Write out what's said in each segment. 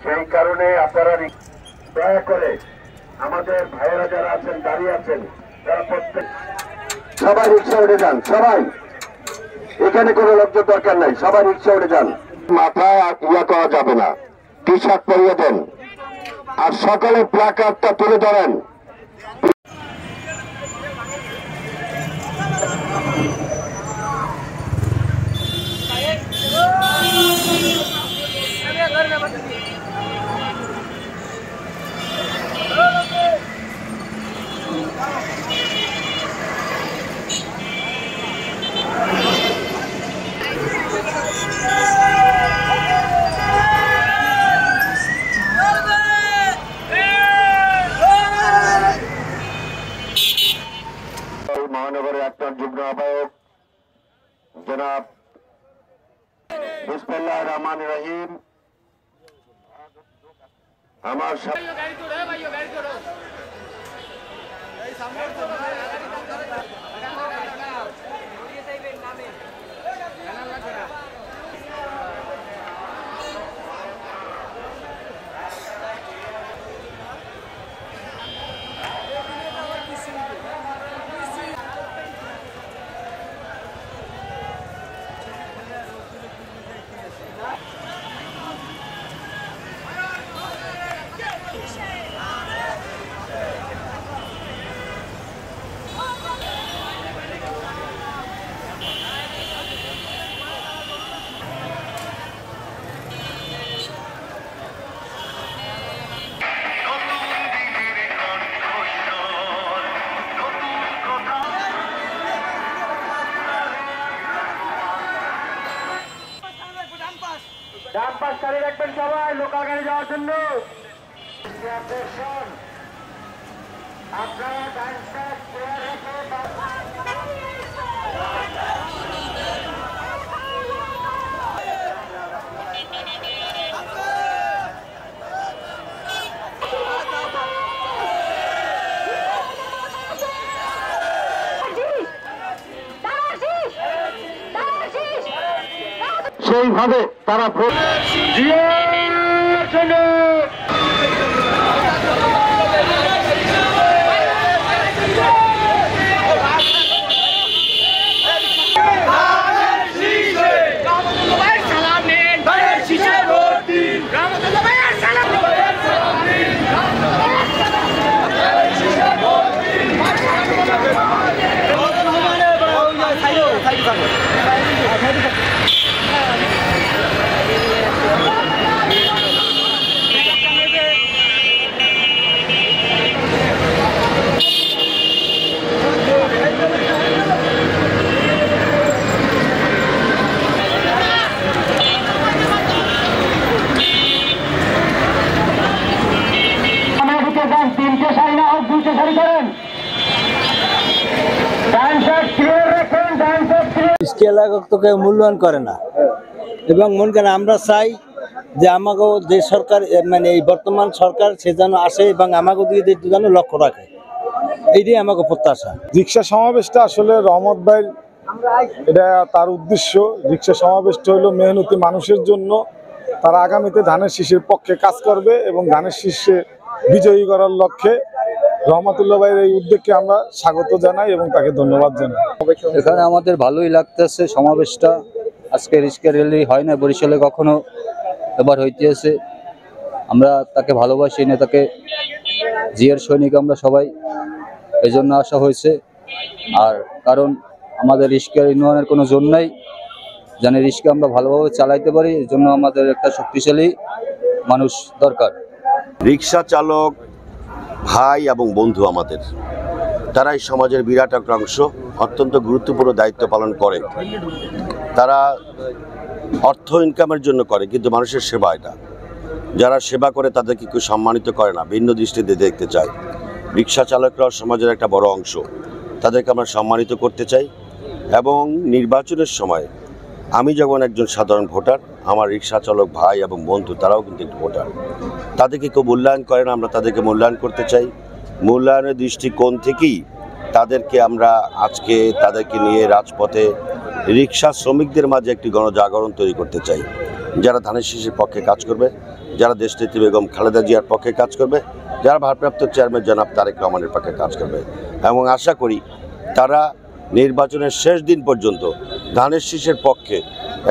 সেই কারণে আপনারা দয়া করে আমাদের ভাইয়েরা যারা আছেন দাঁড়িয়ে আছেন তারা প্রত্যেক সবাই রিক্সা উঠে যান। সবাই এখানে কোনো লোকজন দরকার নাই, সবাই রিক্সা উঠে যান। মাথায় ইয়া করা যাবে না, টি শার্ট পরিয়ে দেন আর সকালে প্ল্যাকার্ডটা তুলে ধরেন। মহানগরের একজন যুগ্ম আহ্বায়ক জনাব বিসমিল্লাহির রহমানির রহিম আমার ডান পাশ চালিয়ে রাখবেন সবাই লোকাল গাড়ি যাওয়ার জন্য। আপনারা ডান পাশ সেইভাবে তারা ভোট এলাকাকে মূল্যায়ন করে না এবং মনে করেন আমরা চাই যে আমাকেও যে সরকার মানে এই বর্তমান সরকার সে যেন আসে এবং আমাকে দিকে যেন লক্ষ্য রাখে, এইটাই আমাকে প্রত্যাশা। রিক্সা সমাবেশটা আসলে রহমত ভাই এটা তার উদ্দেশ্য। রিক্সা সমাবেশটা হলো মেহনতি মানুষের জন্য, তারা আগামীতে ধানের শীষের পক্ষে কাজ করবে এবং ধানের শীষে বিজয়ী করার লক্ষ্যে রহমতুল্লাহ ভাইয়ের এই উদ্যোগকে আমরা স্বাগত জানাই এবং তাকে ধন্যবাদ জানাই। এখানে আমাদের ভালোই লাগতেছে সমাবেশটা। আজকে রিক্সা র্যালি হয় না বরিশালে কখনো, এবার হইতেছে। আমরা তাকে ভালোবাসি, নেতাকে জিয়ার সৈনিক আমরা সবাই, এই জন্য আসা হয়েছে। আর কারণ আমাদের রিক্সার উন্নয়নের কোনো জোর নাই, জানি রিক্সা আমরা ভালোভাবে চালাইতে পারি, এর জন্য আমাদের একটা শক্তিশালী মানুষ দরকার। রিক্সা চালক ভাই এবং বন্ধু আমাদের, তারাই সমাজের বিরাট একটা অংশ, অত্যন্ত গুরুত্বপূর্ণ দায়িত্ব পালন করে। তারা অর্থ ইনকামের জন্য করে, কিন্তু মানুষের সেবা এটা। যারা সেবা করে তাদেরকে কেউ সম্মানিত করে না, ভিন্ন দৃষ্টিতে দেখতে চায়। রিক্সা চালকরাও সমাজের একটা বড় অংশ, তাদেরকে আমরা সম্মানিত করতে চাই। এবং নির্বাচনের সময় আমি যখন একজন সাধারণ ভোটার, আমার রিক্সা চালক ভাই এবং বন্ধু তারাও কিন্তু একটু ভোটার, তাদেরকে কেউ মূল্যায়ন করে না, আমরা তাদেরকে মূল্যায়ন করতে চাই। মূল্যায়নের দৃষ্টিকোণ থেকেই তাদেরকে আমরা আজকে তাদেরকে নিয়ে রাজপথে রিক্সা শ্রমিকদের মাঝে একটি গণজাগরণ তৈরি করতে চাই, যারা ধানের শীষের পক্ষে কাজ করবে, যারা দেশনেত্রী বেগম খালেদা জিয়ার পক্ষে কাজ করবে, যারা ভারপ্রাপ্ত চেয়ারম্যান জনাব তারেক রহমানের পক্ষে কাজ করবে। এবং আশা করি তারা নির্বাচনের শেষ দিন পর্যন্ত ধানের শীষের পক্ষে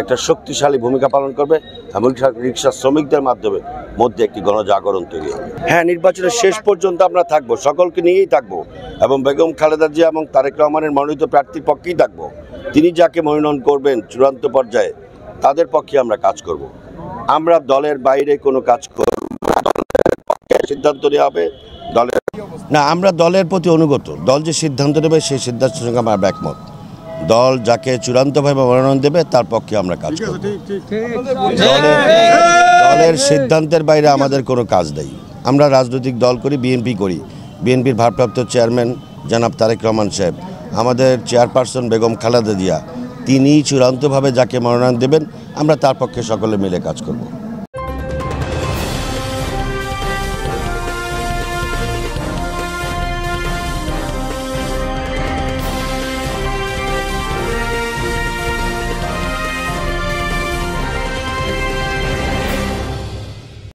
একটা শক্তিশালী ভূমিকা পালন করবে এবং রিক্সা শ্রমিকদের মাধ্যমে মধ্যে একটি গণজাগরণ তৈরি হবে। হ্যাঁ, নির্বাচনের শেষ পর্যন্ত আমরা থাকবো, সকলকে নিয়েই থাকবো এবং বেগম খালেদা জিয়া এবং তারেক রহমানের মনোনীত প্রার্থীর পক্ষেই থাকবো। তিনি যাকে মনোনয়ন করবেন চূড়ান্ত পর্যায়ে তাদের পক্ষে আমরা কাজ করব। আমরা দলের বাইরে কোনো কাজ করব না, দলের পক্ষে সিদ্ধান্ত নেওয়া হবে দলের না। আমরা দলের প্রতি অনুগত, দল যে সিদ্ধান্ত নেবে সেই সিদ্ধান্তের সঙ্গে আমরা একমত। দল যাকে চূড়ান্তভাবে মনোনয়ন দেবে তার পক্ষে আমরা কাজ করব। দলের সিদ্ধান্তের বাইরে আমাদের কোনো কাজ নেই। আমরা রাজনৈতিক দল করি, বিএনপি করি। বিএনপির ভারপ্রাপ্ত চেয়ারম্যান জনাব তারেক রহমান সাহেব, আমাদের চেয়ারপারসন বেগম খালেদা জিয়া, তিনি চূড়ান্তভাবে যাকে মনোনয়ন দেবেন আমরা তার পক্ষে সকলে মিলে কাজ করব।